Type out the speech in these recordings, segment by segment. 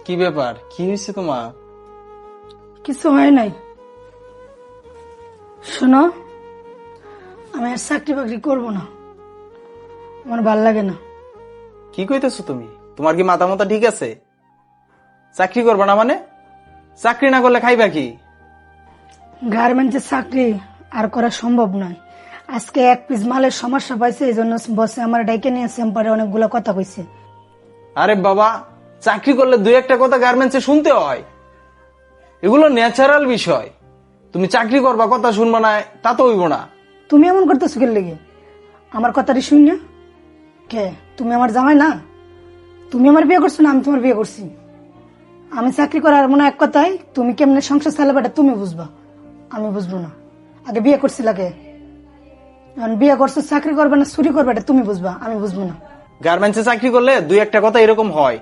কি ব্যাপার, কি হয়েছে তোমার? কিছু হয় নাই। শোনো, আমি আর চাকরি বাকরি করবো না, আমার ভাল লাগে না। কি কইতেছো তুমি? তোমার কি মাথা মতো ঠিক আছে? চাকরি করবা না মানে? চাকরি না করলে খাইবা কি? গার্মেন্টসের চাকরি আর করা সম্ভব নয়। আজকে এক পিস মালের সমস্যা পাইছে, এই জন্য বসে আমার ডাইকে নিয়ে চেম্বারে অনেকগুলো কথা কইছে। আরে বাবা, চাকরি করলে দুই একটা কথা গার্মেন্টসে শুনতে হয়, এগুলো ন্যাচারাল বিষয়। তুমি চাকরি করবা, কথা শুনবা না তা তো হইব না। তুমি এমন করতেছো কে লেগে? আমার কথাটি শুন না কে? তুমি আমার জামাই না? তুমি আমার বিয়ে করছো না আমি তোমার বিয়ে করছি? আমি চাকরি করার মনে এক কথাই, তুমি কেমনে সংসার চালাবে এটা তুমি বুঝবা, আমি বুঝবো না। আগে বিয়ে করছিল কে? এখন বিয়ে করছো, চাকরি করবে না চুরি করবে এটা তুমি বুঝবা, আমি বুঝবো না। গার্মেন্টসে চাকরি করলে দুই একটা কথা এরকম হয়,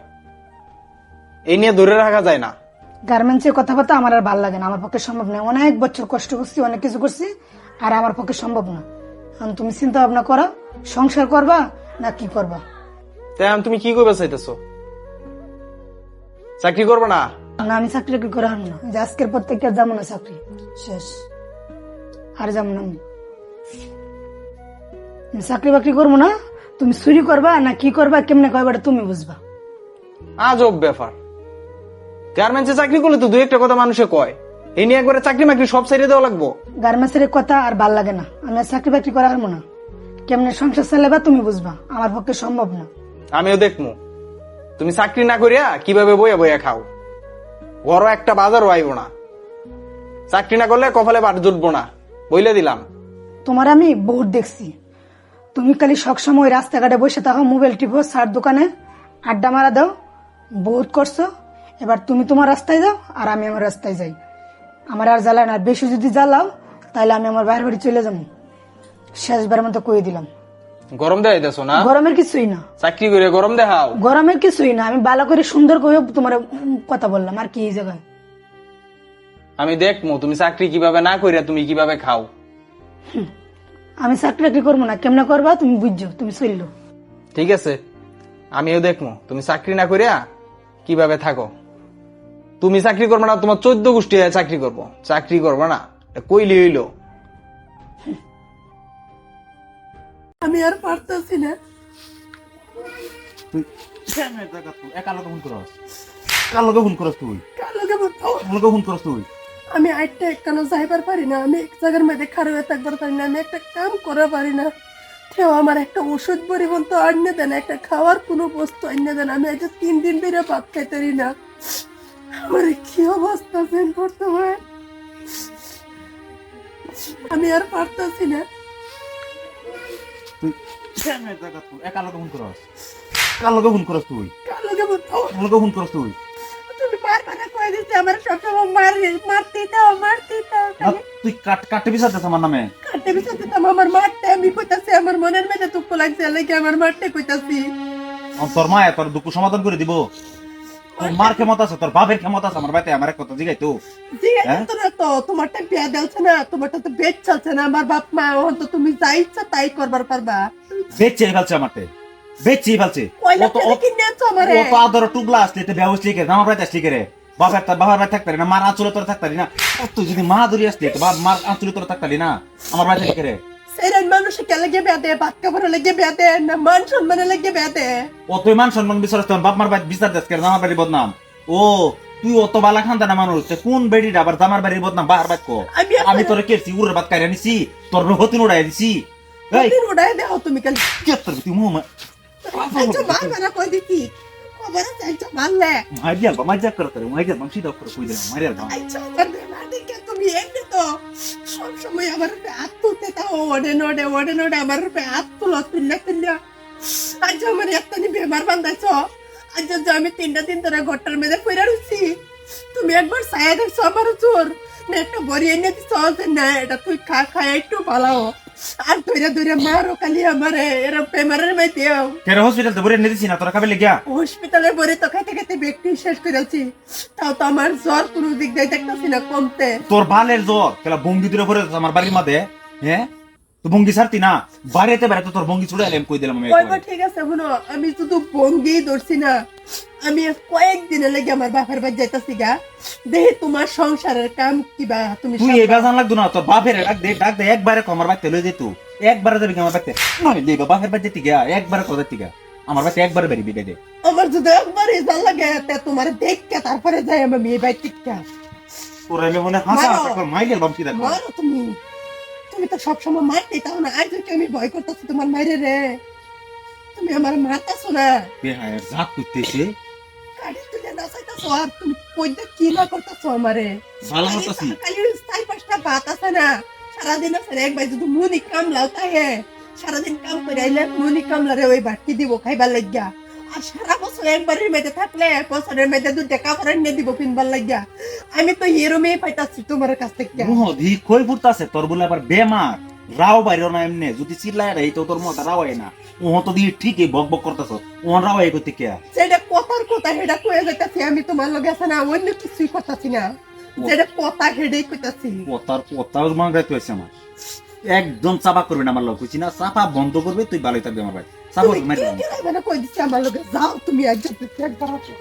এই নিয়ে ধরে রাখা যায় না। গার্মেন্টসের কথাবার্তা আমার আর ভালো লাগে না, আমার পক্ষে সম্ভব না। অনেক বছর কষ্ট করছি, অনেক কিছু করছি, আর আমার পক্ষে সম্ভব না। এখন তুমি চিন্তা ভাবনা করো, সংসার করবা না কি করবা। তাই এখন তুমি কি করবে চাইতেছো? চাকরি করবে না? না, আমি চাকরি করে হারবো না। যে আজকের পর থেকে আর যাবো না, চাকরি শেষ, আর যাবো না আমি। আমি চাকরি বাকরি করবো না। তুমি চুরি করবা না কি করবা, কেমনে করবা এটা তুমি বুঝবা। আজব ব্যাপার, গার্মেন্টসে চাকরি করলে তো দুই একটা কথা মানুষে কয়, এই নিয়ে একবারে চাকরি মাকরি সব সাইডে দেওয়া লাগবো। গার্মেন্টসের কথা আর ভাল লাগে না, আমি আর চাকরি বাকরি করে হারবো না। কেমনে সংসার চালাবা তুমি বুঝবা, আমার পক্ষে সম্ভব না। আমিও দেখমু তুমি চাকরি না করিয়া কিভাবে বইয়া বইয়া খাও। বড় একটা বাজারও আইব না, চাকরি না করলে কপালে বাট জুটবো না, বইলে দিলাম। তোমার আমি বহুত দেখছি, তুমি খালি সবসময় রাস্তাঘাটে বসে থাকো, মোবাইল টিপো, সার দোকানে আড্ডা মারা দাও, বহুত করছো। এবার তুমি তোমার রাস্তায় যাও আর আমি আমার রাস্তায় যাই। আমার আর জ্বালায় না, বেশি যদি জ্বালাও তাহলে আমি আমার বাইরে বাড়ি চলে যাবো। শেষবার মতো কয়ে দিলাম। গরম দেয় দেছো না? গরমের কিছুই না, চাকরি করে গরম দেখাও। গরমের কিছুই না, আমি ভালো করে সুন্দর করে তোমার কথা বললাম, আর কি এই জায়গায়। আমি দেখমু তুমি চাকরি কিভাবে না করিয়া তুমি কিভাবে খাও। আমি চাকরি টাকরি করবো না, কেমনে করবা তুমি বুঝছো, তুমি চললো। ঠিক আছে, আমিও দেখমু তুমি চাকরি না করিয়া কিভাবে থাকো। তুমি চাকরি করবে না, তোমার 14 গোষ্ঠী চাকরি করবো। চাকরি করবো না এটা কইলি হইলো। আমি আর পারতেছি না। তুই একা লোকে ফোন করস, কার লোকে ফোন করস তুই? লোকে ফোন করস তুই? আমি আইটা কেন যাইবার পারি না, আমি এক জায়গার মধ্যে খারাপ হয়ে থাকবার পারি না, আমি একটা কাম করা পারি না। কেউ আমার একটা ওষুধ পরিবন্ত আনিয়ে দেন, একটা খাওয়ার কোনো বস্তু আনিয়ে দেন। আমি আজ 3 দিন ধরে ভাত খাইতে পারি না। আমার কি অবস্থা সেন করতে হয়, আমি আর পারতেছি না। তুই একা লোকে ফোন করস, কার লোকে ফোন করস তুই? কালোকে বলতো লোকে ফোন করস তুই? তুমি বারবার কয়ে দিতে আমার সবসময় মারতে দাও। না, তুই কাটতে বিচার দিস আমার নামে? কাটতে বিচার দিতাম আমার মারতে, আমি কইতাছি আমার মনের মেঝে দুঃখ লাগছে, লাগে আমার মারতে কইতাছি। তোর মা তোর দুঃখ সমাধান করে দিব? তোর মার ক্ষমতা আছে, তোর বাপের ক্ষমতা আছে আমার বাড়িতে আমার এক কথা জিগাই তো? তো তোমারটা বিয়া দেলছে না, তোমারটা তো বেচ চলছে না, আমার বাপ মা তো তুমি যা ইচ্ছা তাই করবার পারবা। বেচে ফেলছে আমারতে, বেচে ফেলছে। অত আদর টুকলা আসলে তো ব্যবস্থা লিখে আমার বাড়িতে আসলি কে রে? বাবার বাড়ি থাকতারি না, মার আঁচলে তোর থাকতারি না? তুই যদি মা ধরি আসলি তো মার আঁচলে তোর থাকতারি না আমার বাড়িতে লিখে রে? সেরেন মানুষে কে লাগে বিয়া দেয়, ভাত কাপড়ে লাগে বিয়া দেয় না, মান সম্মানে লাগে বিয়া দেয়। ও তুই মান সম্মান বিচার তোর বাপ মার বাড়ি বিচার দেশ কেন? আমার বাড়ির বদনাম। ও তুই অত বালা খান্দা না মানুষ, কোন বেড়িটা আবার জামার বাড়ির বদনাম বাহার বাদ কো? আমি তোরে কেছি উড়ের ভাত কাইরা নিছি, তোর হতিন উড়াই দিছি। উড়াই দেও তুমি কাল কে তোর তুই মুহ মারবে না কই দিতি, খবর আছে আচ্ছা মারলে মাইরিয়াল বা মাইজা করে তোরে মাইরিয়াল বাম সিধা করে কই দিলাম মাইরিয়াল বাম। আচ্ছা মারবে কে তুমি? এমনি তো সব সময় আমার হাত তুলতে তাও ওডে নোডে আমার হাত তুলো তুললে আজ আমার একটা বেমার বান্ধাইছ। আজ আমি 3টা দিন ধরে ঘরটার মধ্যে পড়ে রয়েছি, তুমি একবার ছায়া দেখছো আমার চোর না, একটা বড়ি এনে দিছ না, এটা তুই খা একটু ভালো আর ধরে মারো খালি আমারে এরকম বেমারের মাইতেও। কেরে হসপিটাল তো বরে নিদিছি না তোরা কাবে লাগিয়া? হসপিটালে বরে তো খাইতে ব্যক্তি শেষ করেছি, তাও তো আমার জ্বর কোনো দিক দিয়ে দেখতেছি না কমতে। তোর বালের জ্বর কেলা বঙ্গি দূরে পড়ে আমার বাড়ির মাঝে, হ্যাঁ? তো ভঙ্গি ছাড়তি না, বাড়িতে বেড়াতে তোর ভঙ্গি ছুড়ে এলাম, কই দিলাম আমি কইবা একেবারে। ঠিক আছে শুনো, আমি শুধু ভঙ্গি ধরছি না, আমি কয়েকদিনের লাগে আমার বাপের বাড়ি যাইতাছি গা, দেখি তোমার সংসারের কাম কিবা তুমি তুই এই সামলাও। বেজান লাগতো না, তোর বাপের ডাক দে একবারে কমার বাড়িতে লই যেত, একবারে যাবি কি আমার বাড়িতে, নয় দেবা বাপের বাড়িতে গিয়া একবারে কথা থেকে আমার বাড়িতে একবারে বেরিয়ে দে। আমার যদি একবার ইজাল লাগে তে তোমার দেখকে তারপরে যাই আমি মেয়ে বাড়ি টিকা তোর আমি মনে হাসা মারো। হাসা কর মাইলের বামসি দেখো। মারো তুমি, তুমি তো সবসময় মারতে তাও না, আজ কি আমি ভয় করতেছি তোমার মাইরে রে, তুমি আমার মারতেছো না, বেহায়ের জাত করতেছে, গাড়ি তুলে নাচাইতেছো আর তুমি কইতে কি না করতেছো আমারে। ভালো মতাছি। খালি 4-5টা ভাত আছে না, সারাদিন আছে রে, একবার যদি মুনি কামলাও তাহে সারাদিন কাম করে আইলে মুনি কামলারে ওই বাটকি দিব খাইবার লাগিয়া, আর সারা বছর একবারের মেয়েতে থাকলে বছরের মেয়েতে 2টা কাপড় এনে দিব কিনবার লাগিয়া, আমি তো হিরো মেয়ে পাইতাছি তোমার কাছ থেকে। মুহদি কই ফুটতাছে তোর বলে আবার বেমার, রাও বাইরে না এমনি যদি চিল্লায় রে তো তোর মতো রাও হয় না, ও তো দিয়ে ঠিকই বক বক করতেছ, ও রাও হয় করতে কে। যেটা কথার কথা হেডা কয়ে যাইতাছি, আমি তোমার লগে আছে না অন্য কিছুই করতাছি না, যেটা কথা হেডেই কইতাছি। পতার মান গাইতে হইছে আমার, একদম চাপা করবি না আমার লোক কইছি না, চাপা বন্ধ করবে তুই ভালোই থাকবি আমার ভাই, চাপা তুমি মারি কি কি মানে কই দিছি আমার লগে, যাও তুমি একজন একবার আসো।